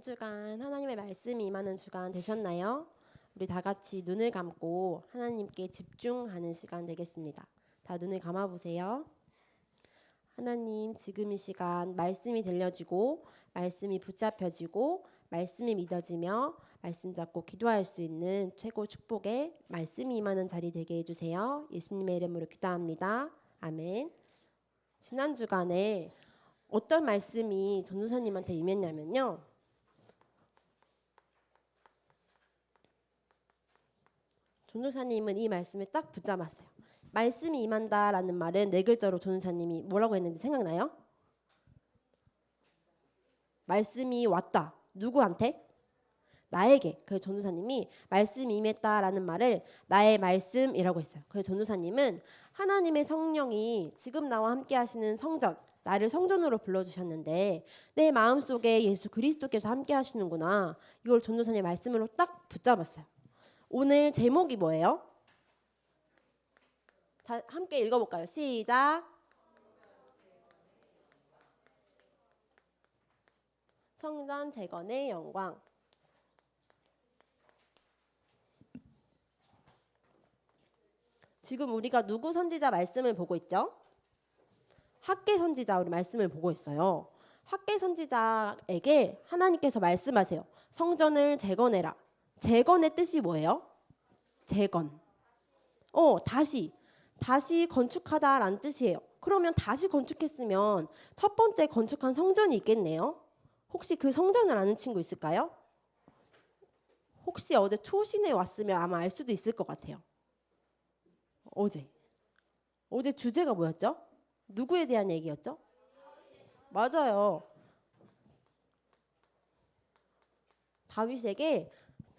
주간 하나님의 말씀이 임하는 주간 되셨나요? 우리 다 같이 눈을 감고 하나님께 집중하는 시간 되겠습니다. 다 눈을 감아 보세요. 하나님, 지금 이 시간 말씀이 들려지고 말씀이 붙잡혀지고 말씀이 믿어지며 말씀 잡고 기도할 수 있는 최고 축복의 말씀이 임하는 자리 되게 해주세요. 예수님의 이름으로 기도합니다. 아멘. 지난 주간에 어떤 말씀이 전도사님한테 임했냐면요. 전도사님은 이 말씀을 딱 붙잡았어요. 말씀이 임한다라는 말은 네 글자로 전도사님이 뭐라고 했는지 생각나요? 말씀이 왔다. 누구한테? 나에게. 그래서 전도사님이 말씀이 임했다라는 말을 나의 말씀이라고 했어요. 그래서 전도사님은 하나님의 성령이 지금 나와 함께 하시는 성전, 나를 성전으로 불러주셨는데 내 마음속에 예수 그리스도께서 함께 하시는구나. 이걸 전도사님의 말씀으로 딱 붙잡았어요. 오늘 제목이 뭐예요? 자, 함께 읽어볼까요? 시작. 성전 재건의 영광. 지금 우리가 누구 선지자 말씀을 보고 있죠? 학개 선지자 우리 말씀을 보고 있어요. 학개 선지자에게 하나님께서 말씀하세요. 성전을 재건해라. 재건의 뜻이 뭐예요? 재건. 다시 건축하다라는 뜻이에요. 그러면 다시 건축했으면 첫 번째 건축한 성전이 있겠네요. 혹시 그 성전을 아는 친구 있을까요? 혹시 어제 초신에 왔으면 아마 알 수도 있을 것 같아요. 어제 주제가 뭐였죠? 누구에 대한 얘기였죠? 맞아요. 다윗에게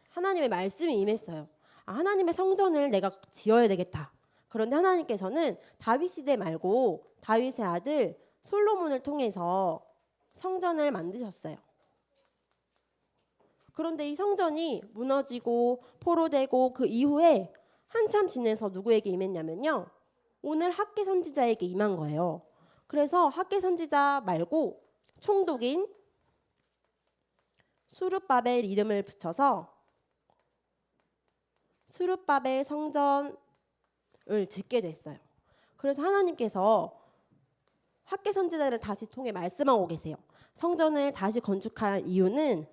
하나님의 말씀이 임했어요. 하나님의 성전을 내가 지어야 되겠다. 그런데 하나님께서는 다윗 시대 말고 다윗의 아들 솔로몬을 통해서 성전을 만드셨어요. 그런데 이 성전이 무너지고 포로되고 그 이후에 한참 지내서 누구에게 임했냐면요. 오늘 학개 선지자에게 임한 거예요. 그래서 학개 선지자 말고 총독인 수룹바벨 이름을 붙여서 수룹바벨 성전을 짓게 됐어요. 그래서 하나님께서 학개 선지자를 다시 통해 말씀하고 계세요. 성전을 다시 건축할 이유는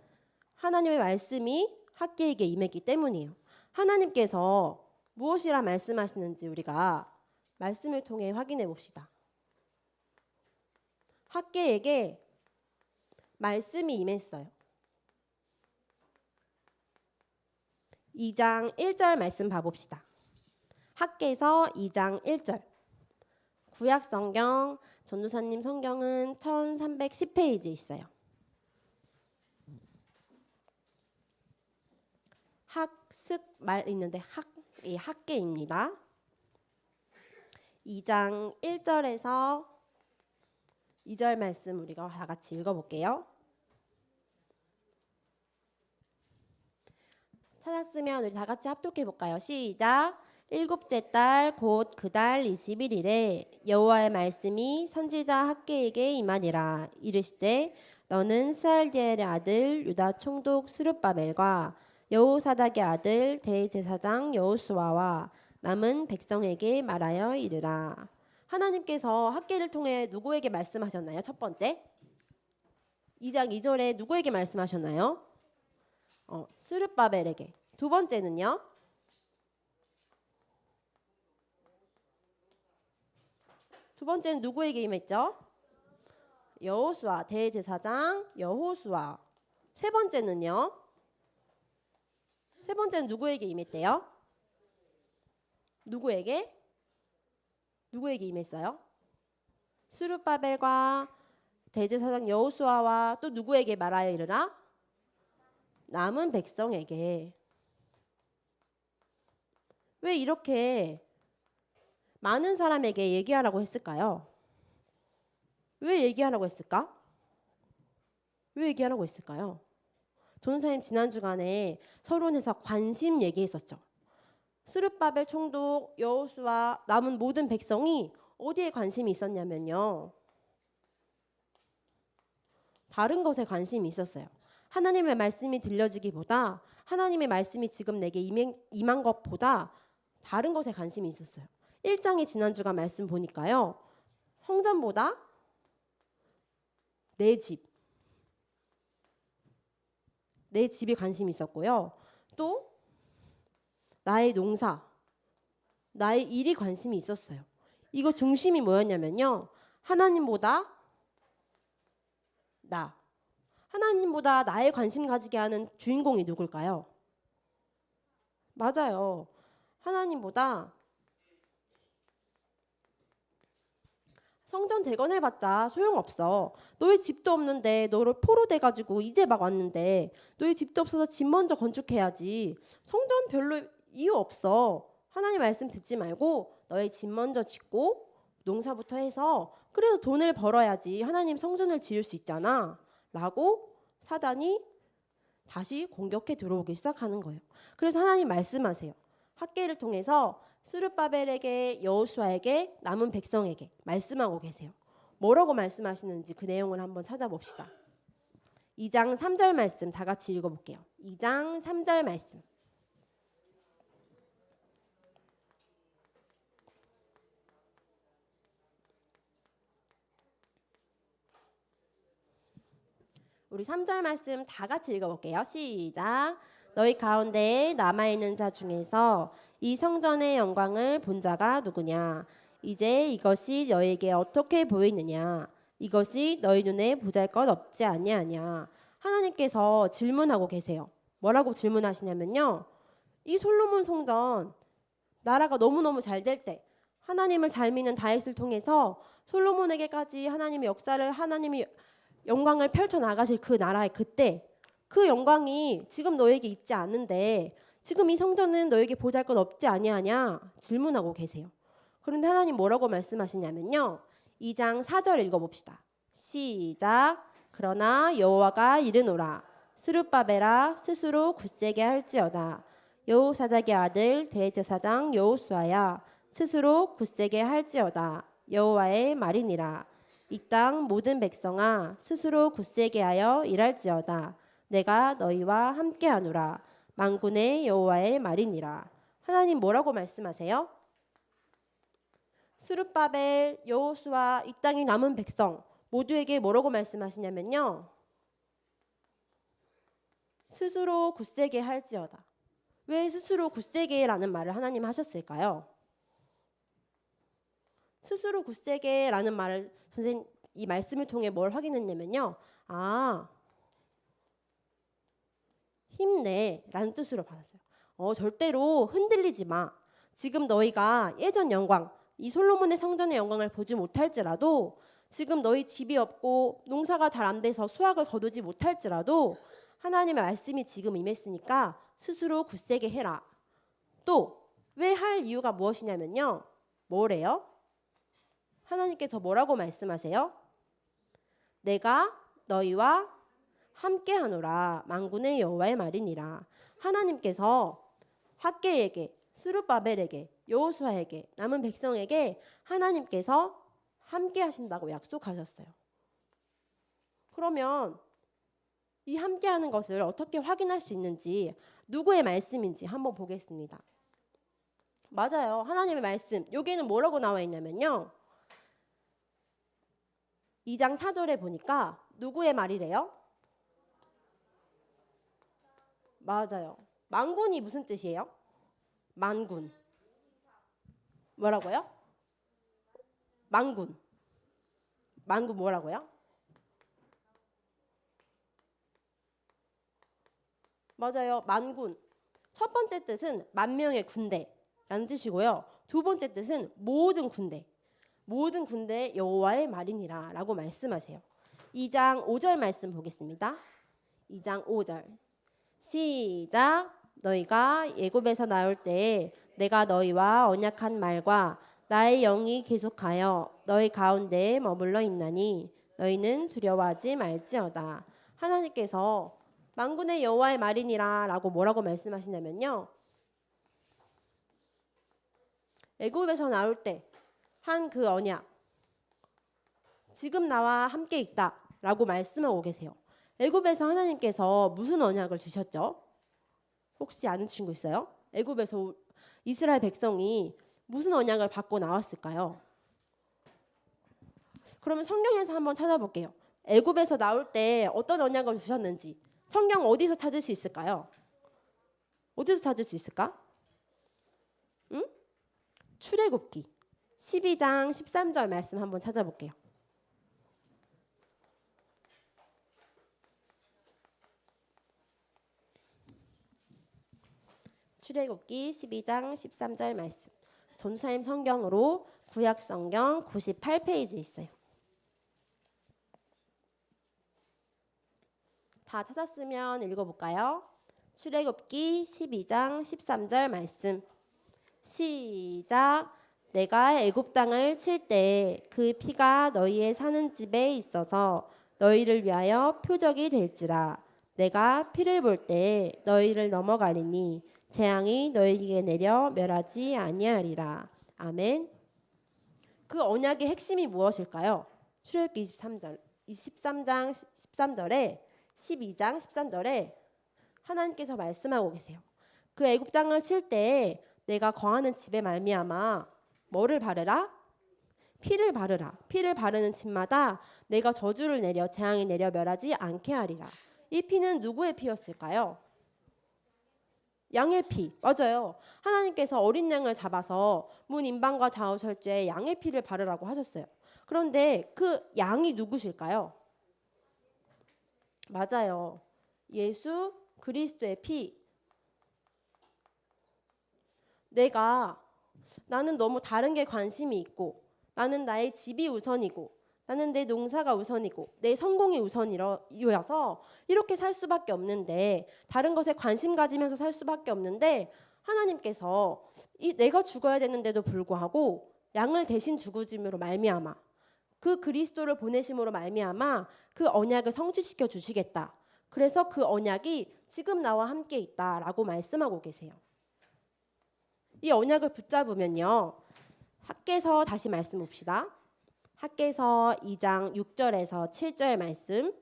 하나님의 말씀이 학개에게 임했기 때문이에요. 하나님께서 무엇이라 말씀하시는지 우리가 말씀을 통해 확인해 봅시다. 학개에게 말씀이 임했어요. 2장 1절 말씀 봐봅시다. 학개서 2장 1절. 구약 성경, 전도사님 성경은 1310페이지 있어요. 학습 말 있는데 학개입니다. 2장 1절에서 2절 말씀 우리가 다 같이 읽어볼게요. 찾았으면 우리 다 같이 합독해 볼까요? 시작. 일곱째 달 곧 그 달 21일에 여호와의 말씀이 선지자 학개에게 임하니라. 이르시되 너는 스알디엘의 아들 유다 총독 스룹바벨과 여호사닥의 아들 대제사장 여호수아와 남은 백성에게 말하여 이르라. 하나님께서 학개를 통해 누구에게 말씀하셨나요? 첫 번째 2장 2절에 누구에게 말씀하셨나요? 스룹바벨에게. 두 번째는요? 두 번째는 누구에게 임했죠? 여호수아, 대제사장 여호수아. 세 번째는요? 세 번째는 누구에게 임했대요? 누구에게 임했어요? 스룹바벨과 대제사장 여호수아와 또 누구에게 말하여 이르라? 남은 백성에게. 왜 이렇게 많은 사람에게 얘기하라고 했을까요? 왜 얘기하라고 했을까? 왜 얘기하라고 했을까요? 전도사님 지난 주간에 서론에서 관심 얘기했었죠. 스룹바벨 총독, 여호수아, 남은 모든 백성이 어디에 관심이 있었냐면요. 다른 것에 관심이 있었어요. 하나님의 말씀이 들려지기보다 하나님의 말씀이 지금 내게 임한 것보다 다른 것에 관심이 있었어요. 1장이 지난주가 말씀 보니까요. 성전보다 내 집이 관심이 있었고요. 또 나의 농사, 나의 일이 관심이 있었어요. 이거 중심이 뭐였냐면요. 하나님보다 하나님보다 나의 관심 가지게 하는 주인공이 누굴까요? 맞아요. 하나님보다 성전 재건해봤자 소용없어. 너희 집도 없는데 너를 포로 돼가지고 이제 막 왔는데 너희 집도 없어서 집 먼저 건축해야지. 성전 별로 이유 없어. 하나님 말씀 듣지 말고 너희 집 먼저 짓고 농사부터 해서 그래서 돈을 벌어야지 하나님 성전을 지을 수 있잖아. 라고 사단이 다시 공격해 들어오기 시작하는 거예요. 그래서 하나님 말씀하세요. 학개를 통해서 스룹바벨에게 여호수아에게 남은 백성에게 말씀하고 계세요. 뭐라고 말씀하시는지 그 내용을 한번 찾아봅시다. 2장 3절 말씀 다 같이 읽어볼게요. 2장 3절 말씀. 우리 3절 말씀 다 같이 읽어볼게요. 시작. 너희 가운데 남아있는 자 중에서 이 성전의 영광을 본 자가 누구냐? 이제 이것이 너에게 어떻게 보이느냐? 이것이 너희 눈에 보잘것 없지 아니하냐? 하나님께서 질문하고 계세요. 뭐라고 질문하시냐면요. 이 솔로몬 성전 나라가 너무너무 잘 될 때 하나님을 잘 믿는 다윗을 통해서 솔로몬에게까지 하나님의 역사를 하나님이 영광을 펼쳐나가실 그 나라의 그때 그 영광이 지금 너에게 있지 않는데 지금 이 성전은 너에게 보잘것 없지 아니하냐 질문하고 계세요. 그런데 하나님 뭐라고 말씀하시냐면요. 2장 4절 읽어봅시다. 시작. 그러나 여호와가 이르노라. 스룹바벨아 스스로 굳세게 할지어다. 여호사닥의 아들 대제사장 여호수아야 스스로 굳세게 할지어다. 여호와의 말이니라. 이 땅 모든 백성아 스스로 굳세게 하여 일할지어다. 내가 너희와 함께하노라. 만군의 여호와의 말이니라. 하나님 뭐라고 말씀하세요? 스룹바벨, 여호수아, 이 땅에 남은 백성 모두에게 뭐라고 말씀하시냐면요. 스스로 굳세게 할지어다. 왜 스스로 굳세게라는 말을 하나님 하셨을까요? 스스로 굳세게라는 말을 선생님 이 말씀을 통해 뭘 확인했냐면요. 힘내라는 뜻으로 받았어요. 절대로 흔들리지 마. 지금 너희가 예전 영광, 이 솔로몬의 성전의 영광을 보지 못할지라도 지금 너희 집이 없고 농사가 잘 안 돼서 수확을 거두지 못할지라도 하나님의 말씀이 지금 임했으니까 스스로 굳세게 해라. 또 왜 할 이유가 무엇이냐면요. 뭐래요? 하나님께서 뭐라고 말씀하세요? 내가 너희와 함께하노라. 만군의 여호와의 말이니라. 하나님께서 학개에게, 스룹바벨에게, 여호수아에게, 남은 백성에게 하나님께서 함께하신다고 약속하셨어요. 그러면 이 함께하는 것을 어떻게 확인할 수 있는지 누구의 말씀인지 한번 보겠습니다. 맞아요. 하나님의 말씀. 여기는 뭐라고 나와 있냐면요. 2장 4절에 보니까 누구의 말이래요? 맞아요. 만군이 무슨 뜻이에요? 만군. 뭐라고요? 만군. 만군 뭐라고요? 맞아요. 만군. 첫 번째 뜻은 만명의 군대라는 뜻이고요. 두 번째 뜻은 모든 군대. 모든 군대 여호와의 말이니라 라고 말씀하세요. 2장 5절 말씀 보겠습니다. 2장 5절 시작. 너희가 애굽에서 나올 때에 내가 너희와 언약한 말과 나의 영이 계속하여 너희 가운데에 머물러 있나니 너희는 두려워하지 말지어다. 하나님께서 만군의 여호와의 말이니라 라고 뭐라고 말씀하시냐면요. 애굽에서 나올 때 한 그 언약 지금 나와 함께 있다 라고 말씀하고 계세요. 애굽에서 하나님께서 무슨 언약을 주셨죠? 혹시 아는 친구 있어요? 애굽에서 이스라엘 백성이 무슨 언약을 받고 나왔을까요? 그러면 성경에서 한번 찾아볼게요. 애굽에서 나올 때 어떤 언약을 주셨는지 성경 어디서 찾을 수 있을까요? 어디서 찾을 수 있을까? 응? 출애굽기 12장 13절 말씀 한번 찾아볼게요. 출애굽기 12장 13절 말씀. 전도사님 성경으로 구약 성경 98페이지 있어요. 다 찾았으면 읽어볼까요? 출애굽기 12장 13절 말씀. 시작. 내가 애굽 땅을 칠 때 그 피가 너희의 사는 집에 있어서 너희를 위하여 표적이 될지라. 내가 피를 볼 때 너희를 넘어가리니 재앙이 너희에게 내려 멸하지 아니하리라. 아멘. 그 언약의 핵심이 무엇일까요? 출애굽기 23장 13절에 12장 13절에 하나님께서 말씀하고 계세요. 그 애굽 땅을 칠 때 내가 거하는 집에 말미암아 뭐를 바르라? 피를 바르라. 피를 바르는 집마다 내가 저주를 내려 재앙이 내려 멸하지 않게 하리라. 이 피는 누구의 피였을까요? 양의 피. 맞아요. 하나님께서 어린 양을 잡아서 문 임방과 좌우설주에 양의 피를 바르라고 하셨어요. 그런데 그 양이 누구실까요? 맞아요. 예수 그리스도의 피. 나는 너무 다른 게 관심이 있고, 나는 나의 집이 우선이고, 나는 내 농사가 우선이고, 내 성공이 우선이어서 이렇게 살 수밖에 없는데, 다른 것에 관심 가지면서 살 수밖에 없는데, 하나님께서 내가 죽어야 되는데도 불구하고 양을 대신 죽으심으로 말미암아 그 그리스도를 보내심으로 말미암아 그 언약을 성취시켜 주시겠다. 그래서 그 언약이 지금 나와 함께 있다라고 말씀하고 계세요. 이 언약을 붙잡으면요. 학개서 다시 말씀 봅시다. 학개서 2장 6절에서 7절 말씀.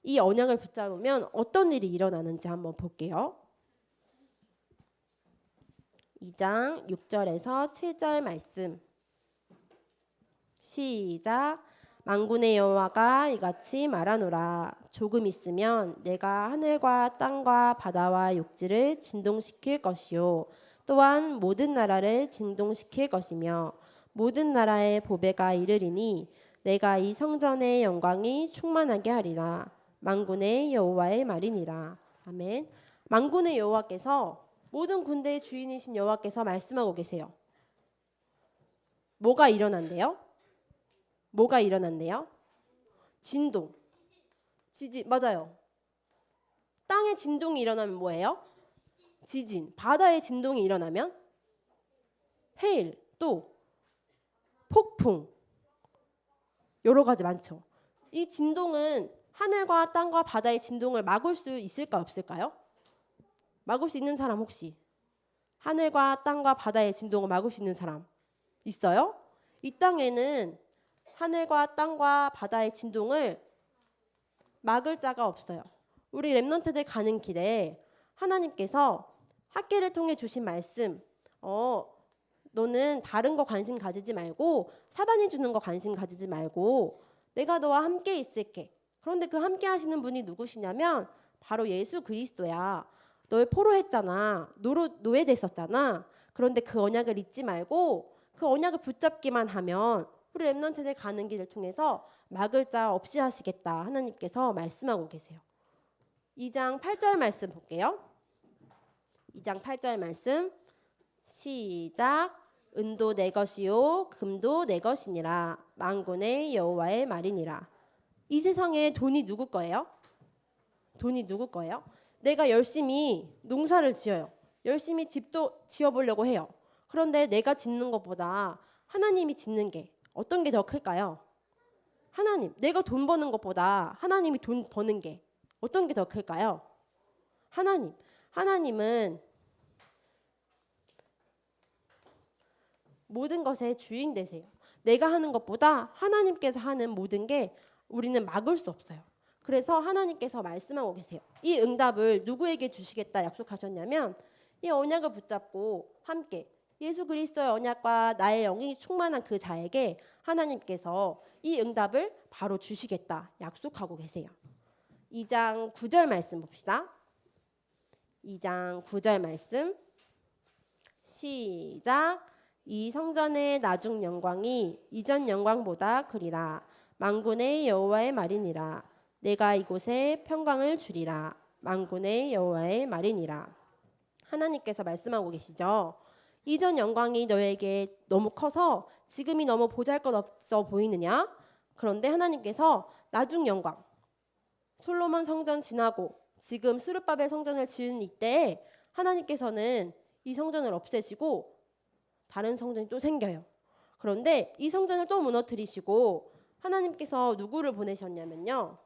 이 언약을 붙잡으면 어떤 일이 일어나는지 한번 볼게요. 2장 6절에서 7절 말씀. 시작. 만군의 여호와가 이같이 말하노라. 조금 있으면 내가 하늘과 땅과 바다와 육지를 진동시킬 것이요 또한 모든 나라를 진동시킬 것이며 모든 나라의 보배가 이르리니 내가 이 성전의 영광이 충만하게 하리라. 만군의 여호와의 말이니라. 아멘. 만군의 여호와께서 모든 군대의 주인이신 여호와께서 말씀하고 계세요. 뭐가 일어난대요? 뭐가 일어난대요? 진동. 지진. 맞아요. 땅의 진동이 일어나면 뭐예요? 지진. 바다의 진동이 일어나면 해일. 또 폭풍. 여러 가지 많죠. 이 진동은 하늘과 땅과 바다의 진동을 막을 수 있을까 없을까요? 막을 수 있는 사람 혹시? 하늘과 땅과 바다의 진동을 막을 수 있는 사람 있어요? 이 땅에는 하늘과 땅과 바다의 진동을 막을 자가 없어요. 우리 렘넌트들 가는 길에 하나님께서 학계를 통해 주신 말씀, 너는 다른 거 관심 가지지 말고 사단이 주는 거 관심 가지지 말고 내가 너와 함께 있을게. 그런데 그 함께 하시는 분이 누구시냐면 바로 예수 그리스도야. 널 포로했잖아. 노예됐었잖아. 그런데 그 언약을 잊지 말고 그 언약을 붙잡기만 하면 우리 렘넌트들 가는 길을 통해서 막을 자 없이 하시겠다. 하나님께서 말씀하고 계세요. 2장 8절 말씀 볼게요. 2장 8절 말씀 시작. 은도 내 것이요 금도 내 것이니라. 만군의 여호와의 말이니라. 이 세상에 돈이 누구 거예요? 돈이 누구 거예요? 내가 열심히 농사를 지어요. 열심히 집도 지어보려고 해요. 그런데 내가 짓는 것보다 하나님이 짓는 게 어떤 게 더 클까요? 하나님. 내가 돈 버는 것보다 하나님이 돈 버는 게 어떤 게 더 클까요? 하나님. 하나님은 모든 것의 주인 되세요. 내가 하는 것보다 하나님께서 하는 모든 게 우리는 막을 수 없어요. 그래서 하나님께서 말씀하고 계세요. 이 응답을 누구에게 주시겠다 약속하셨냐면 이 언약을 붙잡고 함께 예수 그리스도의 언약과 나의 영이 충만한 그 자에게 하나님께서 이 응답을 바로 주시겠다 약속하고 계세요. 2장 9절 말씀 봅시다. 2장 9절 말씀 시작. 이 성전의 나중 영광이 이전 영광보다 크리라. 만군의 여호와의 말이니라. 내가 이곳에 평강을 주리라. 만군의 여호와의 말이니라. 하나님께서 말씀하고 계시죠. 이전 영광이 너에게 너무 커서 지금이 너무 보잘것없어 보이느냐? 그런데 하나님께서 나중 영광, 솔로몬 성전 지나고 지금 스룹바벨 성전을 지은 이때에 하나님께서는 이 성전을 없애시고 다른 성전이 또 생겨요. 그런데 이 성전을 또 무너뜨리시고 하나님께서 누구를 보내셨냐면요.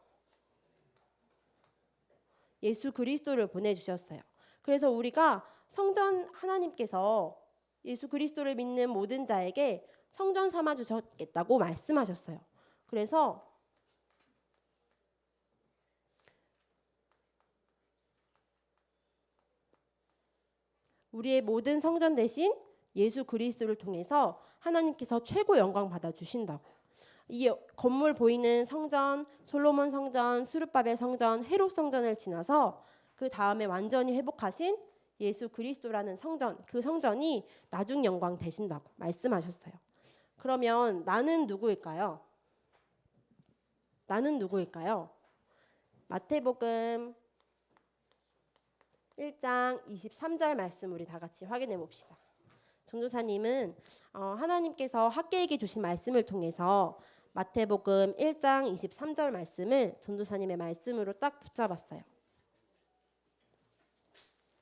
예수 그리스도를 보내주셨어요. 그래서 우리가 성전 하나님께서 예수 그리스도를 믿는 모든 자에게 성전 삼아 주셨겠다고 말씀하셨어요. 그래서 우리의 모든 성전 대신 예수 그리스도를 통해서 하나님께서 최고 영광 받아 주신다고. 이 건물 보이는 성전, 솔로몬 성전, 스룹바벨 성전, 헤롯 성전을 지나서 그 다음에 완전히 회복하신 예수 그리스도라는 성전, 그 성전이 나중 영광 되신다고 말씀하셨어요. 그러면 나는 누구일까요? 나는 누구일까요? 마태복음 1장 23절 말씀 우리 다 같이 확인해 봅시다. 전도사님은 하나님께서 학계에게 주신 말씀을 통해서 마태복음 1장 23절 말씀을 전도사님의 말씀으로 딱 붙잡았어요.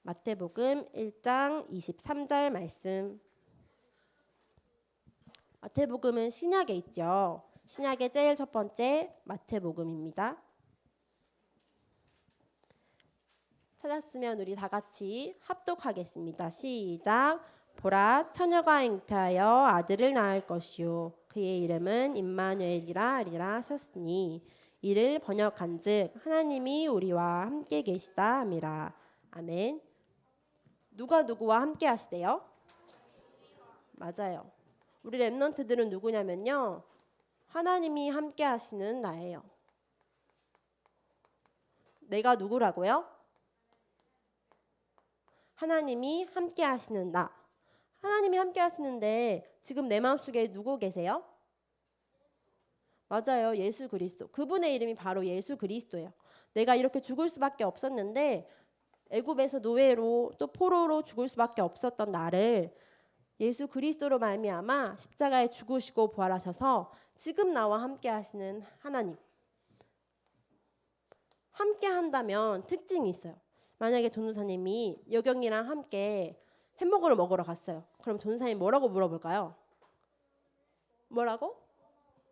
마태복음 1장 23절 말씀. 마태복음은 신약에 있죠. 신약의 제일 첫 번째 마태복음입니다. 찾았으면 우리 다 같이 합독하겠습니다. 시작. 보라, 처녀가 잉태하여 아들을 낳을 것이요 그의 이름은 임마누엘이라 하리라 하셨으니 이를 번역한즉 하나님이 우리와 함께 계시다 함이라. 아멘. 누가 누구와 함께 하시대요? 맞아요. 우리 렘넌트들은 누구냐면요. 하나님이 함께 하시는 나예요. 내가 누구라고요? 하나님이 함께 하시는 나. 하나님이 함께 하시는데 지금 내 마음속에 누구 계세요? 맞아요. 예수 그리스도. 그분의 이름이 바로 예수 그리스도예요. 내가 이렇게 죽을 수밖에 없었는데 애굽에서 노예로 또 포로로 죽을 수밖에 없었던 나를 예수 그리스도로 말미암아 십자가에 죽으시고 부활하셔서 지금 나와 함께 하시는 하나님. 함께 한다면 특징이 있어요. 만약에 전도사님이 여경이랑 함께 햄버거를 먹으러 갔어요. 그럼 전도사님 뭐라고 물어볼까요? 뭐라고?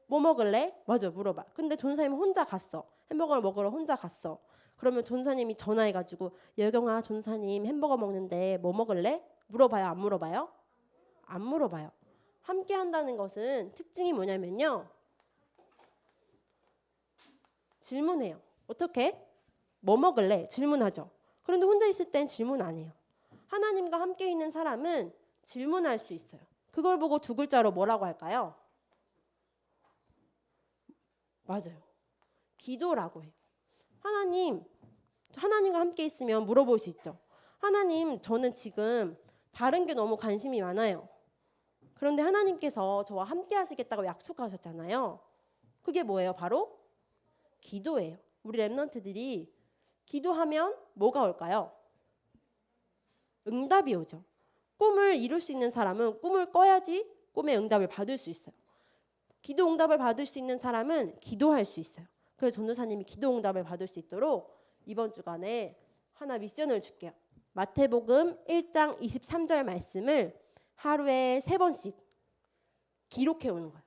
뭐 먹을래? 맞아, 물어봐. 근데 전도사님 혼자 갔어. 햄버거를 먹으러 혼자 갔어. 그러면 전도사님이 전화해가지고 여경아, 전도사님 햄버거 먹는데 뭐 먹을래? 물어봐요, 안 물어봐요? 안 물어봐요. 함께 한다는 것은 특징이 뭐냐면요. 질문해요. 어떻게? 뭐 먹을래? 질문하죠. 그런데 혼자 있을 땐 질문 안 해요. 하나님과 함께 있는 사람은 질문할 수 있어요. 그걸 보고 두 글자로 뭐라고 할까요? 맞아요. 기도라고 해요. 하나님과 함께 있으면 물어볼 수 있죠. 하나님, 저는 지금 다른 게 너무 관심이 많아요. 그런데 하나님께서 저와 함께 하시겠다고 약속하셨잖아요. 그게 뭐예요? 바로 기도예요. 우리 렘넌트들이 기도하면 뭐가 올까요? 응답이 오죠. 꿈을 이룰 수 있는 사람은 꿈을 꿔야지 꿈의 응답을 받을 수 있어요. 기도 응답을 받을 수 있는 사람은 기도할 수 있어요. 그래서 전도사님이 기도 응답을 받을 수 있도록 이번 주간에 하나 미션을 줄게요. 마태복음 1장 23절 말씀을 하루에 3번씩 기록해 오는 거예요.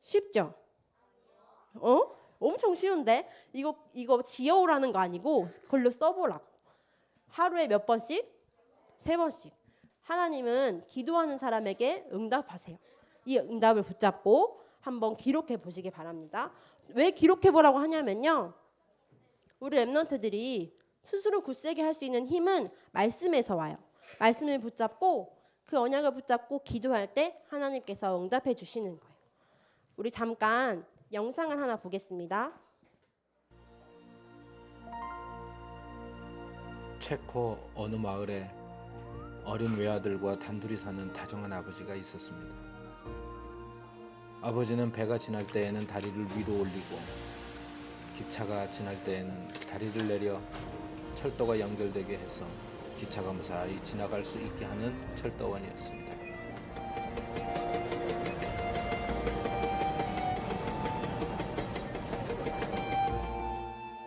쉽죠? 엄청 쉬운데 이거 지어오라는 거 아니고 그걸로 써보라고. 하루에 몇 번씩? 3번씩. 하나님은 기도하는 사람에게 응답하세요. 이 응답을 붙잡고 한번 기록해 보시기 바랍니다. 왜 기록해 보라고 하냐면요. 우리 렘넌트들이 스스로 굳세게 할 수 있는 힘은 말씀에서 와요. 말씀을 붙잡고 그 언약을 붙잡고 기도할 때 하나님께서 응답해 주시는 거예요. 우리 잠깐 영상을 하나 보겠습니다. 체코 어느 마을에 어린 외아들과 단둘이 사는 다정한 아버지가 있었습니다. 아버지는 배가 지날 때에는 다리를 위로 올리고 기차가 지날 때에는 다리를 내려 철도가 연결되게 해서 기차가 무사히 지나갈 수 있게 하는 철도원이었습니다.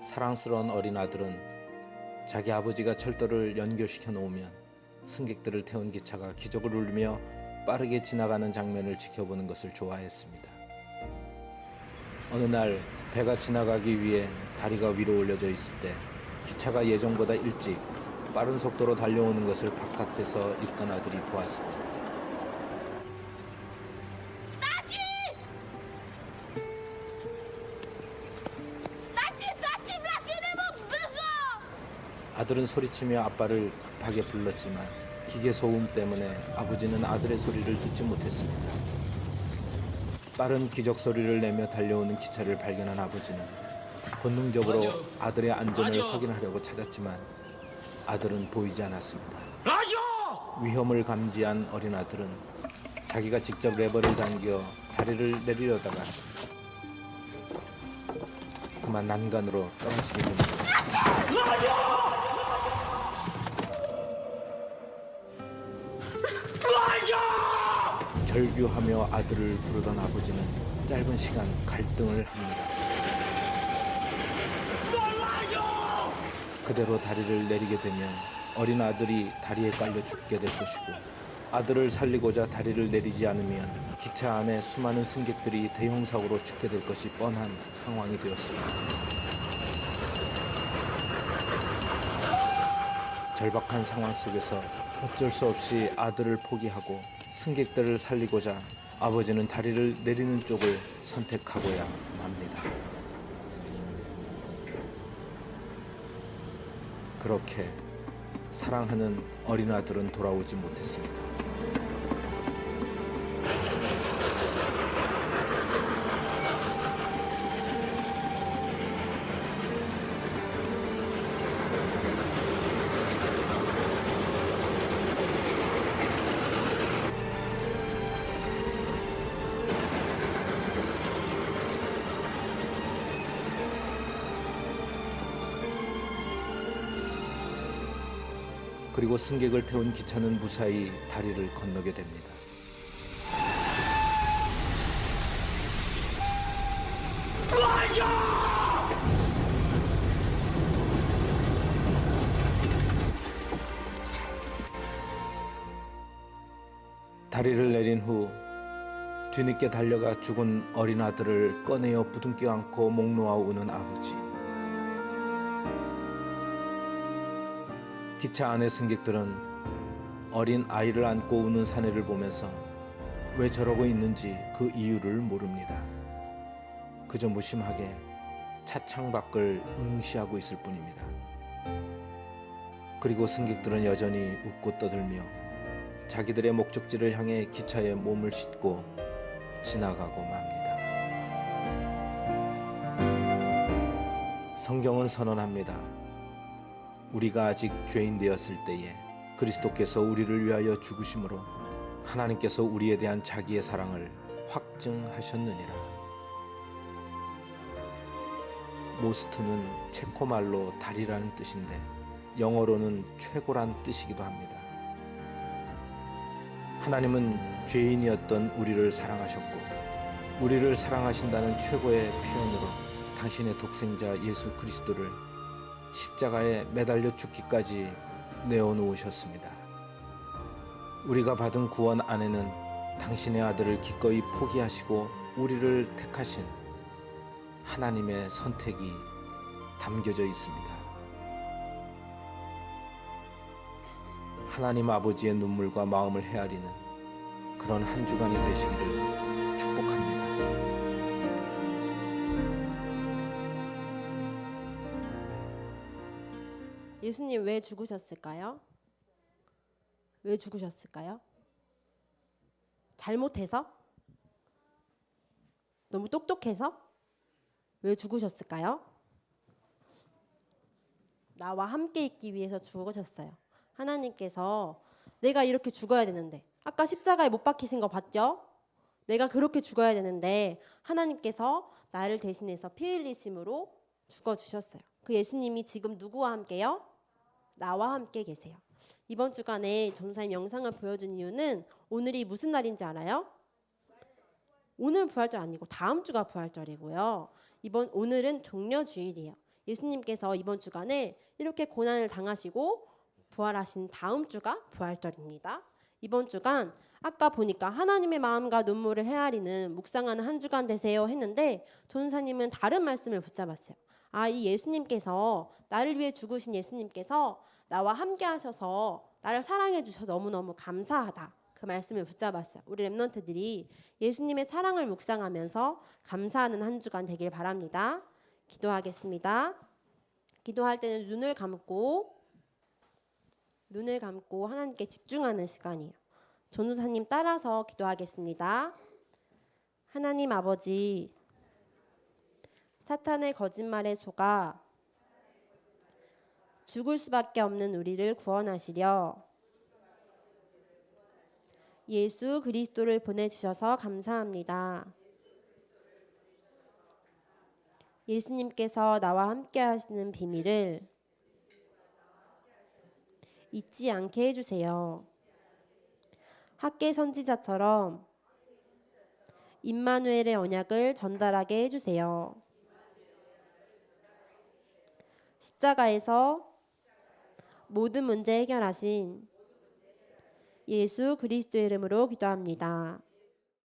사랑스러운 어린 아들은 자기 아버지가 철도를 연결시켜 놓으면 승객들을 태운 기차가 기적을 울리며 빠르게 지나가는 장면을 지켜보는 것을 좋아했습니다. 어느 날 배가 지나가기 위해 다리가 위로 올려져 있을 때 기차가 예정보다 일찍 빠른 속도로 달려오는 것을 바깥에서 있던 아들이 보았습니다. 아들은 소리치며 아빠를 급하게 불렀지만 기계 소음 때문에 아버지는 아들의 소리를 듣지 못했습니다. 빠른 기적 소리를 내며 달려오는 기차를 발견한 아버지는 본능적으로 아들의 안전을 확인하려고 찾았지만 아들은 보이지 않았습니다. 위험을 감지한 어린 아들은 자기가 직접 레버를 당겨 다리를 내리려다가 그만 난간으로 떨어지게 됩니다. 절규하며 아들을 부르던 아버지는 짧은 시간 갈등을 합니다. 그대로 다리를 내리게 되면 어린 아들이 다리에 깔려 죽게 될 것이고 아들을 살리고자 다리를 내리지 않으면 기차 안에 수많은 승객들이 대형 사고로 죽게 될 것이 뻔한 상황이 되었습니다. 절박한 상황 속에서 어쩔 수 없이 아들을 포기하고 승객들을 살리고자 아버지는 다리를 내리는 쪽을 선택하고야 맙니다. 그렇게 사랑하는 어린 아들은 돌아오지 못했습니다. 그리고 승객을 태운 기차는 무사히 다리를 건너게 됩니다. 다리를 내린 후 뒤늦게 달려가 죽은 어린 아들을 꺼내어 부둥켜 안고 목 놓아 우는 아버지. 기차 안의 승객들은 어린 아이를 안고 우는 사내를 보면서 왜 저러고 있는지 그 이유를 모릅니다. 그저 무심하게 차창 밖을 응시하고 있을 뿐입니다. 그리고 승객들은 여전히 웃고 떠들며 자기들의 목적지를 향해 기차에 몸을 싣고 지나가고 맙니다. 성경은 선언합니다. 우리가 아직 죄인 되었을 때에 그리스도께서 우리를 위하여 죽으심으로 하나님께서 우리에 대한 자기의 사랑을 확증하셨느니라. 모스트는 체코말로 다리라는 뜻인데 영어로는 최고란 뜻이기도 합니다. 하나님은 죄인이었던 우리를 사랑하셨고 우리를 사랑하신다는 최고의 표현으로 당신의 독생자 예수 그리스도를 십자가에 매달려 죽기까지 내어놓으셨습니다. 우리가 받은 구원 안에는 당신의 아들을 기꺼이 포기하시고 우리를 택하신 하나님의 선택이 담겨져 있습니다. 하나님 아버지의 눈물과 마음을 헤아리는 그런 한 주간이 되시기를 축복합니다. 」 . 」 . 」 . 」 . 」 . 」 . 」 . 」 . 」 . 」 . 」 . 」 . 」 . 」 . 」 . 」 . 」 . 」 . 」 . 」 . 」 . 」 . 」 . 」 . 」 . 」 . 」 . 」 . 」 예수님 왜 죽으셨을까요? 왜 죽으셨을까요? 잘못해서? 너무 똑똑해서? 왜 죽으셨을까요? 나와 함께 있기 위해서 죽으셨어요. 하나님께서 내가 이렇게 죽어야 되는데, 아까 십자가에 못 박히신 거 봤죠? 내가 그렇게 죽어야 되는데 하나님께서 나를 대신해서 피 흘리심으로 죽어주셨어요. 그 예수님이 지금 누구와 함께요? 나와 함께 계세요. 이번 주간에 전사님 영상을 보여준 이유는 오늘이 무슨 날인지 알아요? 오늘 부활절 아니고 다음 주가 부활절이고요. 오늘은 종려주일이에요. 예수님께서 이번 주간에 이렇게 고난을 당하시고 부활하신 다음 주가 부활절입니다. 이번 주간 아까 보니까 하나님의 마음과 눈물을 헤아리는 묵상하는 한 주간 되세요 했는데 전사님은 다른 말씀을 붙잡았어요. 이 예수님께서 나를 위해 죽으신 예수님께서 나와 함께 하셔서 나를 사랑해 주셔서 너무너무 감사하다. 그 말씀을 붙잡았어요. 우리 렘넌트들이 예수님의 사랑을 묵상하면서 감사하는 한 주간 되길 바랍니다. 기도하겠습니다. 기도할 때는 눈을 감고 하나님께 집중하는 시간이에요. 전도사님 따라서 기도하겠습니다. 하나님 아버지, 사탄의 거짓말에 속아 죽을 수밖에 없는 우리를 구원하시려 예수 그리스도를 보내주셔서 감사합니다. 예수님께서 나와 함께 하시는 비밀을 잊지 않게 해주세요. 학계 선지자처럼 임마누엘의 언약을 전달하게 해주세요. 십자가에서 모든 문제 해결하신 예수 그리스도의 이름으로 기도합니다.